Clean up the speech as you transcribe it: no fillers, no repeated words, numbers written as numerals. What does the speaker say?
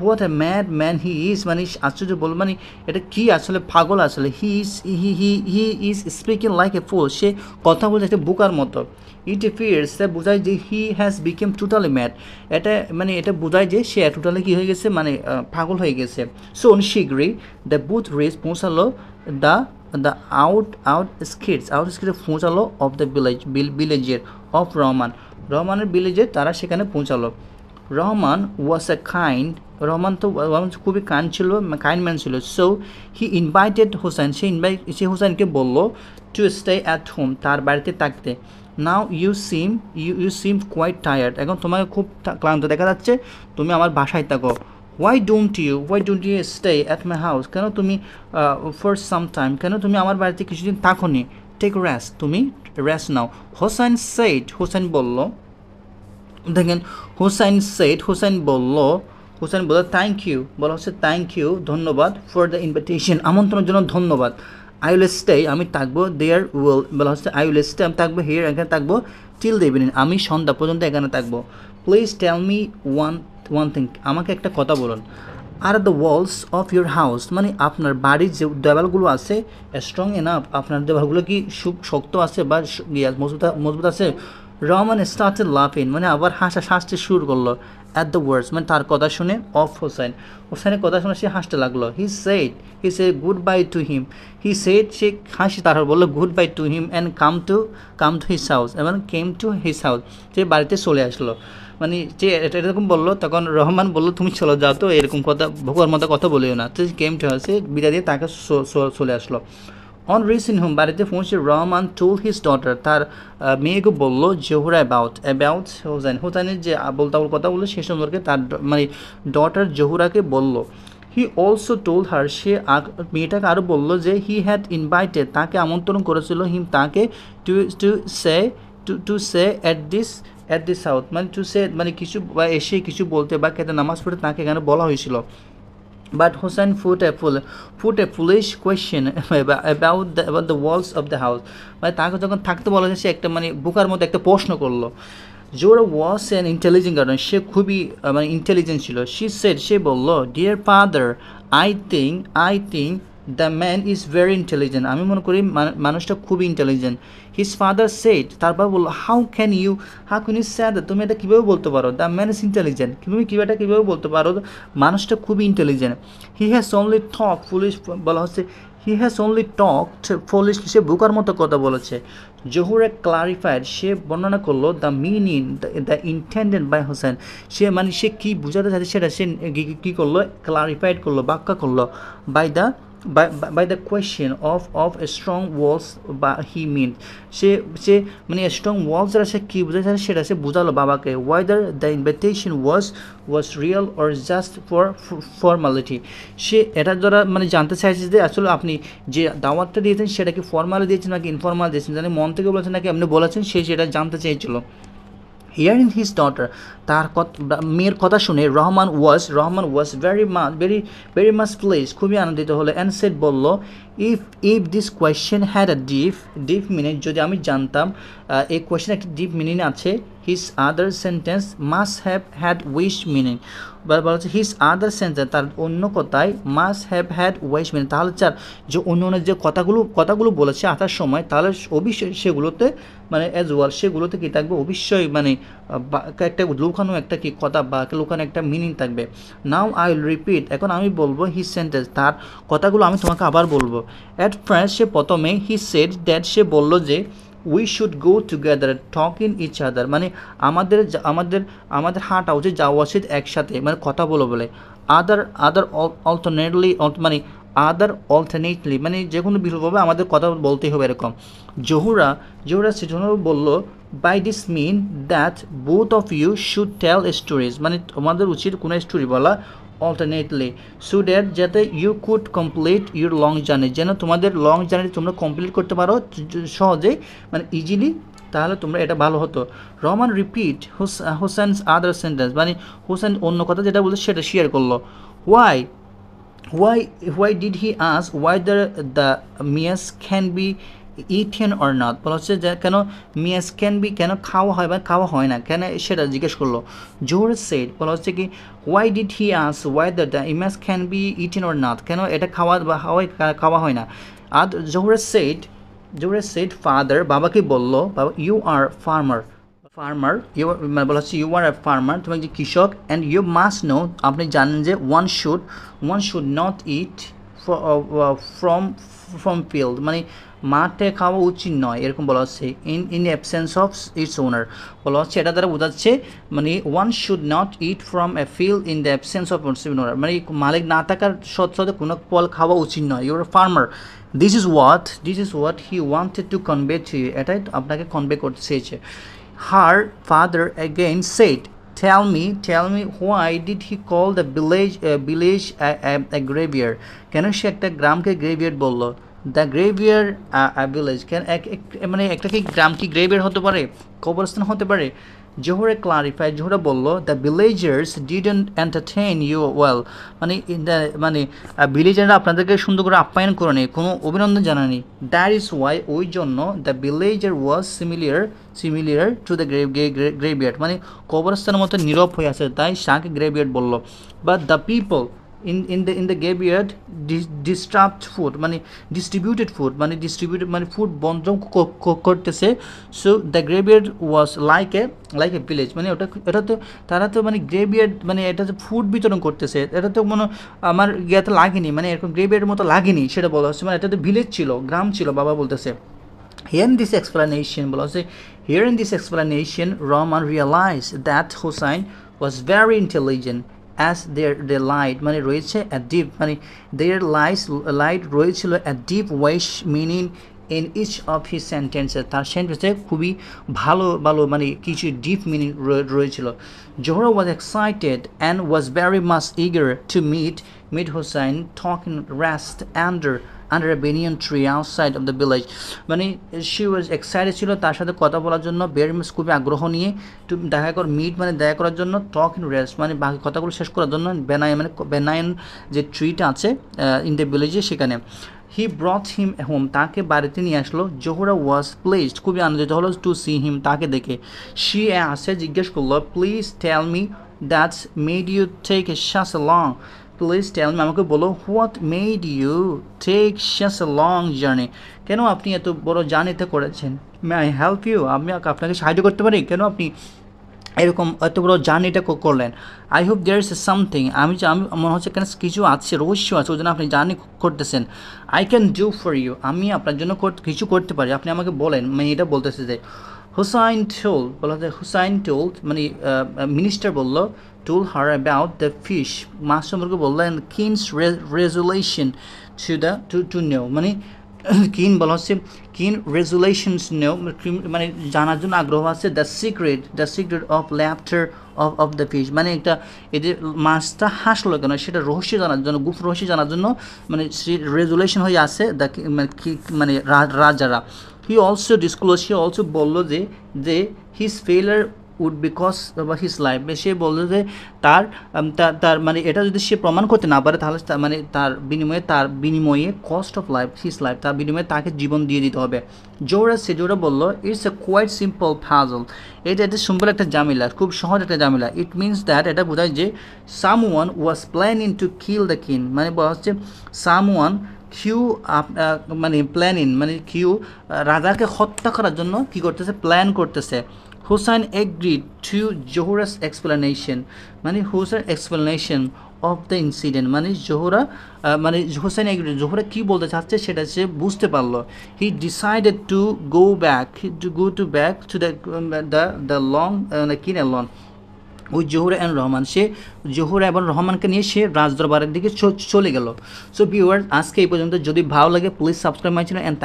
What a mad man he is, মানে আশ্চর্য বল, মানে এটা কি আসলে পাগল আসলে। He is speaking like a fool, সে কথা বলছে একটা বোকার মতো। ইট এপিয়ার্স, তা বোঝায় যে he has became totally mad, এটা মানে এটা বোঝায় যে সে টোটালি কী হয়ে গেছে, মানে পাগল হয়ে গেছে। সো শীঘ্রই দ্য বুথ রেস পৌঁছালো দ্য দ্য আউটস্কিটে পৌঁছালো অফ দ্য ভিলেজের অফ রহমান, রহমানের ভিলেজে তারা সেখানে পৌঁছালো। Rahman was a kind, Rahman খুবই কাইন্ড ছিল, কাইন্ড ম্যান ছিল। সো হি ইনভাইটেড হোসেন, সে হোসেনকে বললো টু স্টে অ্যাট হোম, তার বাড়িতে থাকতে। Now you seem quite tired, এখন তোমাকে খুব ক্লান্ত দেখা যাচ্ছে, তুমি আমার বাসায় থাকো। Why don't you stay at my house, কেন তুমি ফর সাম টাইম, কেন তুমি আমার বাড়িতে কিছুদিন থাকো নি। টেক রেস্ট, তুমি রেস্ট নাও। হোসেন বলল, দেখেন হোসেন বলল থ্যাংক ইউ, ধন্যবাদ, ফর দ্য ইনভিটেশন, আমন্ত্রণের জন্য ধন্যবাদ। আই উইল স্টে, আমি থাকবো, দেয়ার উইল বলা হচ্ছে আই উইল স্টে, আমি থাকবো, হিয়ার এখানে থাকবো, টিল দ্য ইভিনিং, আমি সন্ধ্যা পর্যন্ত এখানে থাকবো। Please tell me one thing, আমাকে একটা কথা বলুন। আর the walls of your house, মানে আপনার বাড়ির যে দেওয়ালগুলো আছে স্ট্রং এনাফ, আপনার দেওয়ালগুলো কি শক্ত আছে বা মজবুত আছে। রহমান স্টার্টেড লাফিং, মানে আবার হাসতে শুরু করলো। অ্যাট দ্য ওয়ার্ডস, মানে তার কথা শুনে, অফ হোসেনের কথা শুনে সে হাসতে লাগলো। He said good bye to him, সে হাসি তারপর বললো good bye to him and come to his house, এবং কেম টু হিস হাউস, সে বাড়িতে চলে আসলো। মানে যে এটা এরকম বললো, তখন রহমান বললো তুমি চলে যাও তো, এরকম কথা ভোকার মতো কথা বলিও না। তো কেম টু হাউস, বিদায় দিয়ে তাকে চলে আসলো। অন রিচিং হোম, বাড়িতে পৌঁছে রহমান টোল হিজ ডটার, তার মেয়েকে বললো জোহরা অ্যাবাউট হোসেনের যে বলতাবল কথা বললো সে সম্পর্কে তার মানে ডটার জোহরাকে বলল। হি অলসো টোল হার, সে মেয়েটাকে আরও বললো যে হি হ্যাড ইনভাইটেড, তাকে আমন্ত্রণ করেছিল, তাকে to to say to say at this house, মানে টু সে মানে কিছু বা এসে কিছু বলতে বা খেতে নামাজ পড়ে তাকে এখানে বলা হয়েছিল। But Hussein put a foolish question about the walls of the house. মানে তাকে যখন থাকতে বলা হয়েছে, সে একটা মানে বোকার মতো একটা প্রশ্ন করলো। জোরা ওয়াজ অ্যান ইন্টেলিজেন্ট গার্ডেন, সে খুবই মানে ইন্টেলিজেন্ট ছিল। সে বলল dear father, I think the man is very intelligent, আমি মনে করি মানুষটা খুবই ইন্টেলিজেন্ট। হিজ ফাদার সেড, তারপর বললো how can you say that, তুমি এটা কীভাবে বলতে পারো, দ্য ম্যান ইজ ইন্টেলিজেন্ট, তুমি কীভাবে বলতে পারো মানুষটা খুবই intelligent. He has only talk foolish, বলা হচ্ছে he has only talked foolish, সে বোকার মতো কথা বলেছে। জহুরে ক্লারিফাইড, সে বর্ণনা করলো the meaning the intended by Hossain, সে কী বোঝাতে চাইছে সেটা সে কী করলো, ক্লারিফাইড করলো, ব্যাখ্যা করলো। By the question of strong walls, বা হি মিন, সে মানে স্ট্রং ওয়ালস যারা সে কী বোঝাতে চাইছে সেটা সে বোঝালো বাবাকে। Whether the invitation was real or just for formality, সে এটা দ্বারা মানে জানতে চাইছে যে আসলে আপনি যে দাওয়াতটা দিয়েছেন সেটা কি ফর্মালি দিয়েছেন নাকি ইনফর্মাল দিয়েছেন, মানে মন থেকে বলেছেন নাকি আপনি বলেছেন, সে সেটা জানতে চেয়েছিল। হিয়ারিং হিজ ডটার, তার মেয়ের কথা শুনে Rahman was very much place, খুবই আনন্দিত হলো। অ্যান্ড সেড, বলল if this question had a deep meaning, যদি আমি জানতাম এই কোয়েশ্চেন একটা ডিপ মিনিং আছে। His other sentence must have had wish meaning, বলা হচ্ছে হিজ আদার সেন্টেন্স, তার অন্য কথায় must have had wish meaning, তাহলে চার যে অন্য যে কথাগুলো বলেছে আসার সময়, তাহলে অবশ্যই সেগুলোতে মানে অ্যাজ ওয়াল সেগুলোতে কী থাকবে, অবশ্যই মানে একটা লুকানো একটা কি কথা বা লুকানো একটা মিনিং থাকবে। নাও আই উইল রিপিট, এখন আমি বলবো হিজ সেন্টেন্স, তার কথাগুলো আমি তোমাকে আবার বলবো। অ্যাট ফার্স্ট, সে প্রথমে হি সেড দ্যাট, সে বললো যে we should go together talk in each other, মানে আমাদের হাঁটা উচিত, যাওয়া উচিত একসাথে, মানে কথা বলে আদার অল্টারনেটলি মানে যে কোনো বিকল্পভাবে আমাদের কথা বলতেই হবে এরকম। জহুরা সেজন্য বলল by this mean that both of you should tell stories, মানে তোমাদের উচিত কোনো স্টোরি বলা অল্টারনেটলি, সো দ্যাট যাতে you could complete your long journey, যেন তোমাদের লং জার্নি তোমরা কমপ্লিট করতে পারো সহজেই, মানে ইজিলি, তাহলে তোমরা এটা ভালো হতো। রহমান রিপিট হোসেনস আদার সেন্টেন্স, মানে হোসেন অন্য কথা যেটা বলছে সেটা শেয়ার করলো। Why did he ask whether the mies eaten or not, বলা হচ্ছে যে কেন মিয়াস ক্যান বি কেন খাওয়া হয় বা খাওয়া হয় না কেন সেটা জিজ্ঞেস করলো। জোহরা সেড, বলা হচ্ছে কি why did he ask why the emus can be eaten or not, কেন এটা খাওয়া বা খাওয়া হয় না। আর জোহরা সেড ফাদার, বাবাকে বললো বাবা ইউ আর ফার্মার ইউ, মানে বলা হচ্ছে ইউ আর এ ফার্মার, তুমি যে কৃষক, অ্যান্ড ইউ মাস্ট নো, আপনি জানেন যে one should not eat from from field, মানে মাঠে খাওয়া উচিত নয়, এরকম বলা হচ্ছে in absence of its owner, বলা হচ্ছে এটা দ্বারা বোঝাচ্ছে মানে one should not eat from a field in the absence of owner, মানে মালিক না থাকার সত্ত্বেও কোনো ফল খাওয়া উচিত নয়, your farmer. This is what he wanted to convey to you, এটাই আপনাকে কনভে করতে চেয়েছে। Her father again said, tell me, why did he call the village a graveyard? কেন সে একটা গ্রামকে গ্রেভিয়ার্ড বললো? দ্য গ্রেভিয়ার্ড a village, কেন মানে একটা কি গ্রাম কি গ্রেভিয়ার্ড হতে পারে, কবরস্থান হতে পারে? জোহরা ক্লারিফাই, জোহরা বলল the villagers didn't entertain you well, মানে মানে ভিলেজাররা আপনাদেরকে সুন্দর করে আপ্যায়ন করেনি, কোনো অভিনন্দন জানায়নি। দ্যাট ইজ ওয়াই, ওই জন্য the villager was similar to the graveyard, মানে কবরস্থানের মতো নীরব হয়ে আছে, তাই তাকে গ্রেভিয়ার্ড বলল। But the people in the graveyard distributed food, মানে ফুড বন্টন করতেছে। So the graveyard was like a village, মানে এটা তো তারা তো মানে গ্রেভিয়ার্ড মানে এটা তো ফুড বিতরণ করতেছে, এটা তো মনে আমার ইয়েতে লাগেনি, মানে এরকম গ্রেভিয়ার্ডের মতো লাগেনি সেটা বলা হচ্ছে, মানে এটা তো ভিলেজ ছিল, গ্রাম ছিল, বাবা বলতেছে। Here in this explanation, Rahman realized that Hussein was very intelligent, as their light মানে রয়েছে a deep, মানে their light রয়েছিল a deep wish meaning in each of his sentences, তার সেন্টেন্সে খুবই ভালো মানে কিছু ডিপ মিনিং রয়েছিল। Johra was excited and was very much eager to meet Hussein talking rest under a banyan tree outside of the village, মানে she was excited ছিল তার সাথে কথা বলার জন্য, very much খুবই আগ্রহ নিয়ে, to দেখা মানে দেখা করার জন্য, talk and rest মানে বাকি কথাগুলো শেষ করার জন্য, বেনায়ন যে ট্রিটা আছে ইন দ্য ভিলেজে সেখানে। হি ব্রট হিম হোম, তাকে বাড়িতে নিয়ে আসলো। জোহরা ওয়াজ প্লেসড, খুবই আনন্দিত হলো, টু সি হিম, তাকে দেখে। সি আসে, জিজ্ঞেস করলো, please tell me that's made you take a such a long, please tell me, আমাকে বলো, what made you take such a long journey, কেন আপনি এত বড় জার্নিতে করেছেন? মে আই হেল্প ইউ, আমি আপনাকে সাহায্য করতে পারি, কেন আপনি এরকম এত বড় জার্নিটা করলেন? I hope there is something, আমি মনে হচ্ছে কেন কিছু আছে, রহস্য আছে, ওই জন্য আপনি জার্নি করতেছেন। I can do for you, আমি আপনার জন্য কিছু করতে পারি, আপনি আমাকে বলেন, মানে এটা বলতেছে যে হুসাইন টোল, বলা যায় হুসাইন টোল মানে মিনিস্টার বলল, told her about the fish, মাছ সম্পর্কে বললো, and Keen's resolution to know, মানে কিন বলা হচ্ছে কিন রেজুলেশনস নেও, মানে জানার জন্য আগ্রহ আছে, the secret of laughter of the fish, মানে একটা এদের মাছটা হাসলো কেন সেটা রহস্য জানার জন্য, গুপ্ত রহস্য জানার জন্য, মানে রেজুলেশন হয়ে আছে দ্য মানে রাজারা। হি অলসো বললো যে হিজ ফেলার উড বিকজ হিজ লাইফ, সে বললো যে তার মানে এটা যদি সে প্রমাণ করতে না পারে তাহলে মানে তার বিনিময়ে cost of life, his life, তার বিনিময়ে তাকে জীবন দিয়ে দিতে হবে। জোহরা বললো, it's a quite simple puzzle, এটা সিম্পল একটা জামিলা, খুব সহজ একটা জামিলা। ইট মিনস দ্যাট, এটা বোঝায় যে someone was planning to kill the king, মানে বলা হচ্ছে সামওয়ান মানে প্ল্যানিং মানে রাজাকে হত্যা করার জন্য কি করতেছে, প্ল্যান করতেছে। Hussain agreed to Zohra's explanation, মানে Hussain explanation of the incident, মানে হুসাইন এগ্রিড, জোহরা কী বলতে চাচ্ছে সেটা সে বুঝতে পারলো। He decided to go back to the long কিন লন ওই জোহরা অ্যান্ড রহমান, সে জোহরা এবং রহমানকে নিয়ে সে রাজদরবারের দিকে চলে গেল। সো ভিউয়ার্স, আজকে এই পর্যন্ত, যদি ভালো লাগে please subscribe my channel and